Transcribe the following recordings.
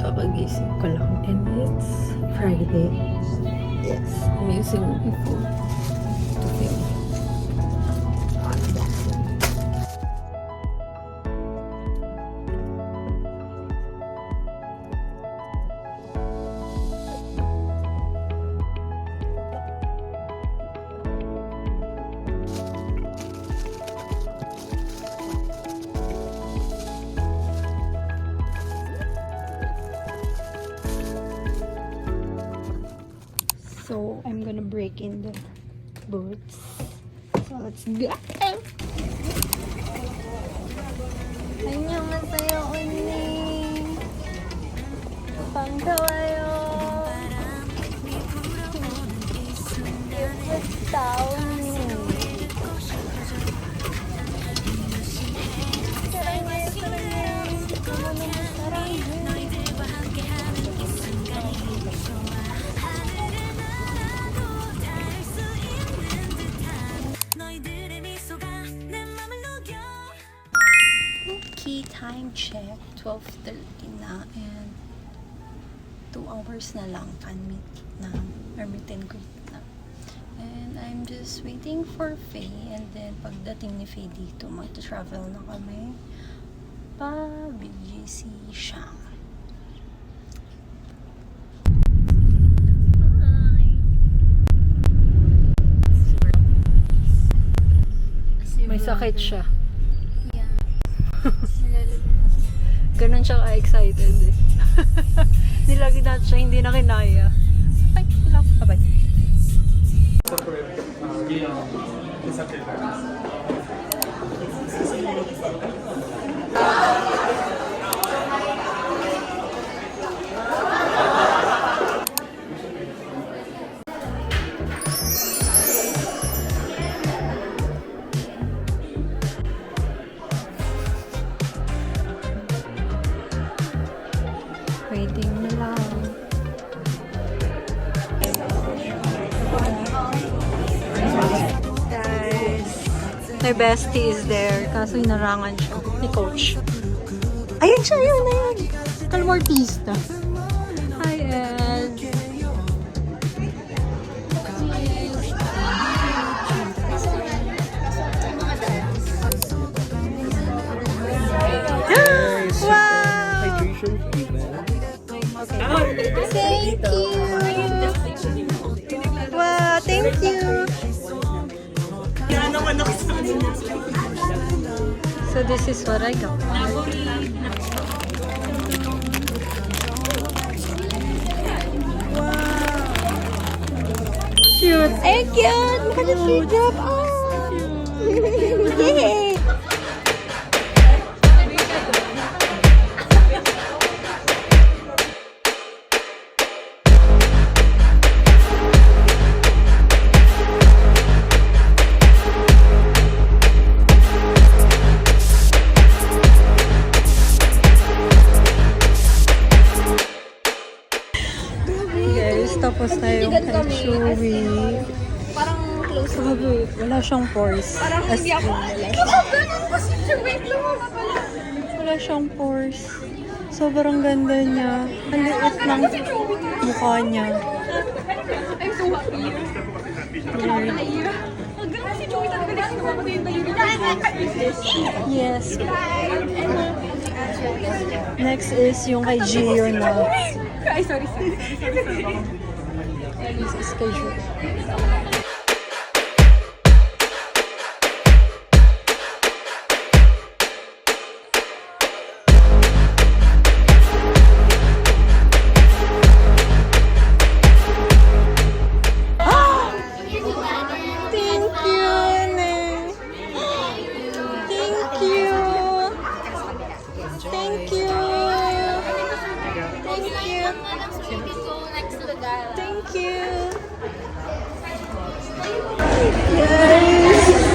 Kapagising ko lang and it's Friday. Yes, I'm using my phone to film. So I'm gonna break in the boots. So let's go. 안녕하세요 언니. 반가워요. 예쁘다 언니. 사랑해 사랑해. 너무너무 사랑해. Key time check, 12:30 na and 2 hours na lang fan meet na or meet and greet na. And I'm just waiting for Faye and then pagdating ni Faye dito mag-travel na kami pa BGC Siang. May sakit siya. Ganun siya ka-excited eh. Nilagi natin siya, hindi na kinaya. Ay, wala. Bye-bye. Waiting na lang. Guys, my bestie is there. Kaso inarangan siya ni Coach. Ayun siya, yun na yun. Kalmortista. Hi, Ed. Thank you. Wow, thank you. So this is what I got. Wow. Cute. Thank you. Look at the free job. Oh. Yay. Tapos tayo kay Chewy. Parang close. Sabi, wala siyang pores. Parang hindi ako. Wala siyang pores. Sobrang ganda niya. Ang liit ng mukha niya. I'm so happy. Ang ganda si Joey talaga na kinuha ko yung balito. Yes. Next is yung kay Gio na. Ay, sorry. This is kay Gio.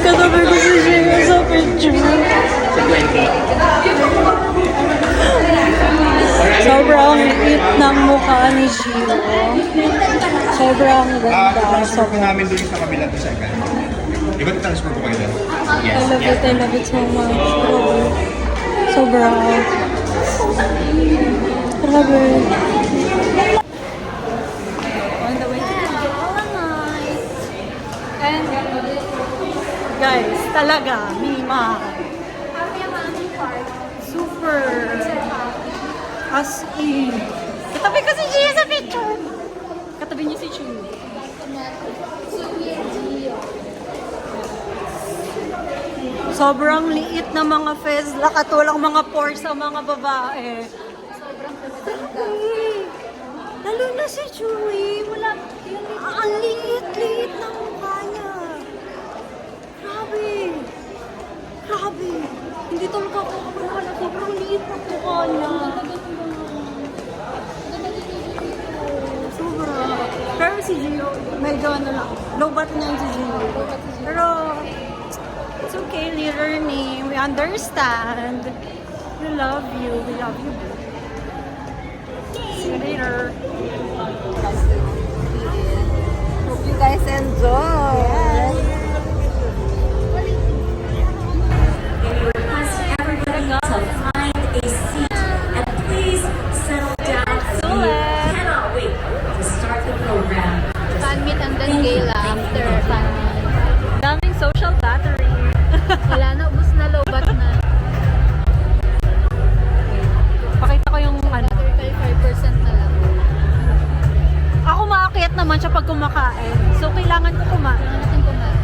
Katabi ko si Gio sa picture. Sobrang liit ng mukha ni Gio. Sobrang ganda. Transfer ko namin doon sa kabila to second. Di ba transfer ko kayo doon? I love it so much. Sobrang. Grabe. On the way to Dolomite. And guys, talaga, Mima. Super. As in. Katabi ko si Gia sa picture. Katabi niya si Chu. Sobrang liit na mga fezla, katulang mga pores sa mga babae. Lalo na si Chewy. Wala. Ang liit-liit na mukha niya. Grabe. Grabe. Hindi talaga ako kapagkala. Sobrang liit na mukha niya. Sobra. Pero si Gio, medyo ano lang. Low bat na yun si Gio. Pero, it's okay, little me. We understand. We love you. We love you. See you later. Hope you guys enjoy. Yes. Request everybody to find a seat and please settle down as we cannot wait to start the program. Fan meet and then gala after fan meet. Daming social battery. Wala na, ubus na, lobat na. Pakita ko yung ano. 35% na lang. Ako maakyat naman siya pag kumakain. So, kailangan ko kumain. Kailangan natin kumain.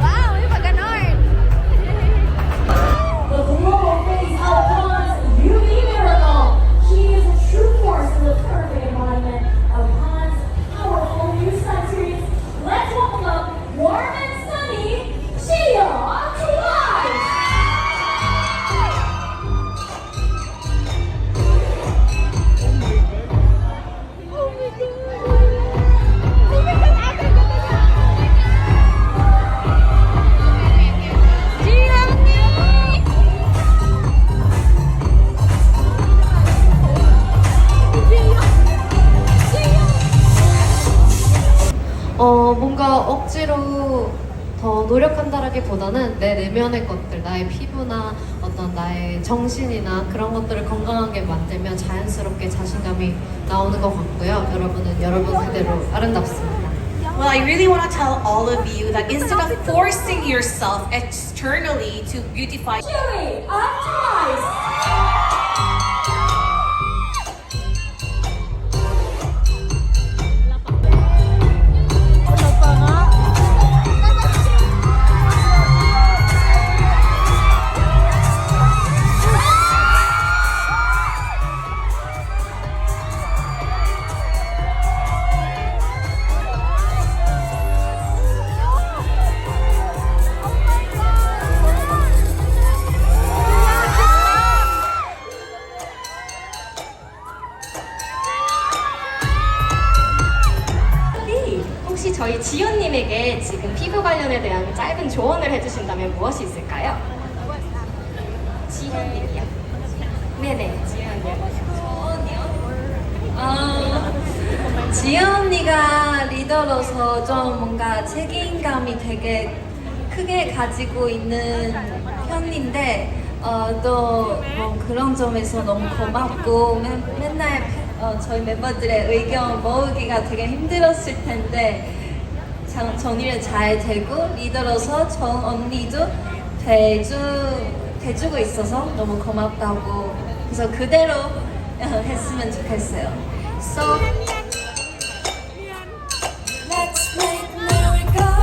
Wow, yung pa ganon. The global face of Han's beauty miracle. She is a true force and the perfect embodiment of Han's powerful new sun series. Let's welcome warm and sunny Gia to life. 뭔가 억지로 더 노력한다라기보다는 내 내면의 것들, 나의 피부나 어떤 나의 정신이나 그런 것들을 건강하게 만들면 자연스럽게 자신감이 나오는 것 같고요. 여러분은 여러분 그대로 아름답습니다. Well, I really want to tell all of you that instead of forcing yourself externally to beautify, Chewy, optimize. Ano pa nga? 혹시 저희 지연님에게 지금 피부 관련에 대한 짧은 조언을 해주신다면 무엇이 있을까요? 지연님이요. 네네, 지연님. 지연 언니가 리더로서 좀 뭔가 책임감이 되게 크게 가지고 있는 편인데 또 뭐 그런 점에서 너무 고맙고 맨날 저희 멤버들의 의견 모으기가 되게 힘들었을 텐데 정리를 잘 되고 리더로서 정 언니도 돼주고 있어서 너무 고맙다고 그래서 그대로 했으면 좋겠어요. So let's make miracles.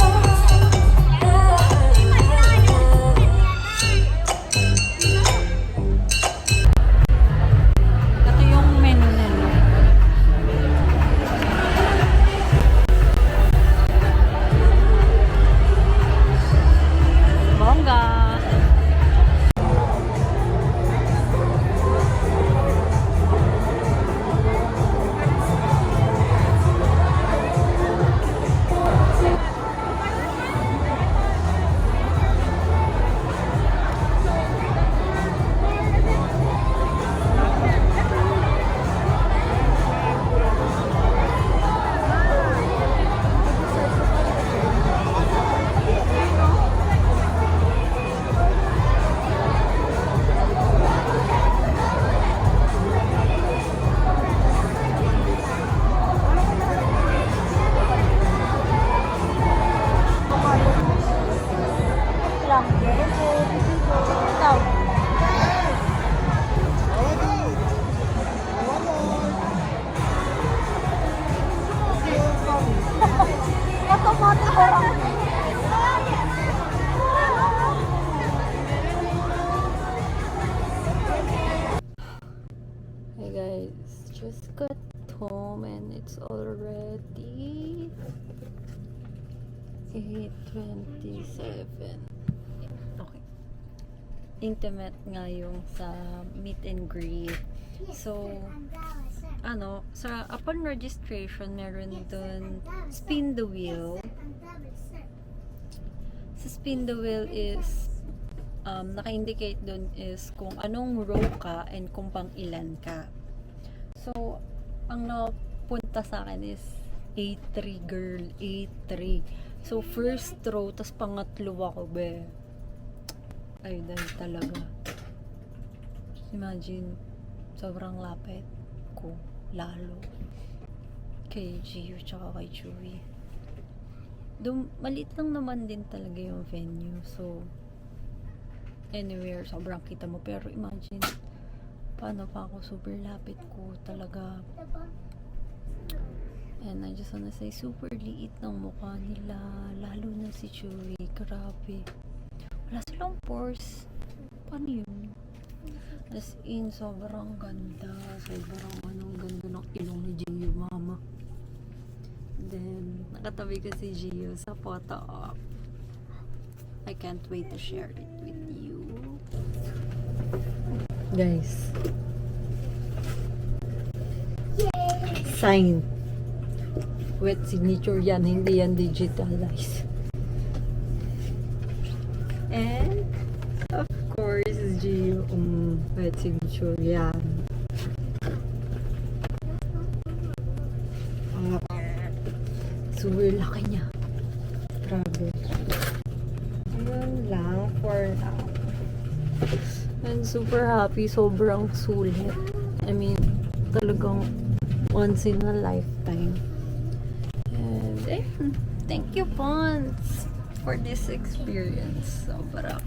Ito yung menu nila. Bongga! Hey guys, just got home and it's already 8:27. Okay. Intimate nga yung sa meet and greet. So, upon registration, meron dun spin the wheel. Sa spin the wheel is naka-indicate dun is kung anong row ka and kung pang ilan ka. So, ang napunta sa akin is A3 girl, A3. So, first row, tas pangatlo ako, be. Ay, dahil talaga. Imagine, sobrang lapit ko, lalo. Kay Gio, tsaka kay Chewy. Maliit lang naman din talaga yung venue. So, anywhere, sobrang kita mo. Pero imagine, paano pa ako super lapit ko talaga. And I just wanna say, super liit ng mukha nila. Lalo na si Chewy. Grabe. Wala silang pores. Paano yun? As in, sobrang ganda. Sobrang ganda ng ilong ni Gio, mama. Then, nakatabi ko si Gio sa photo op. I can't wait to share it with you. Guys. Sign. Wet signature yan, hindi yan digitalized. And, of course, Gio, wet signature yan. Super laki niya. Grabe. Ayun lang for now. And super happy, sobrang sulit. I mean, talagang once in a lifetime. And thank you, Pons, for this experience. Sobrang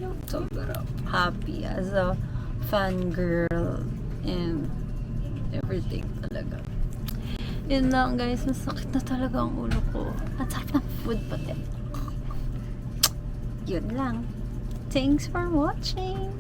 happy as a fangirl and everything talaga. Yun lang guys, masakit na talaga ang ulo ko. Ang sarap ng food pati. Yun lang. Thanks for watching!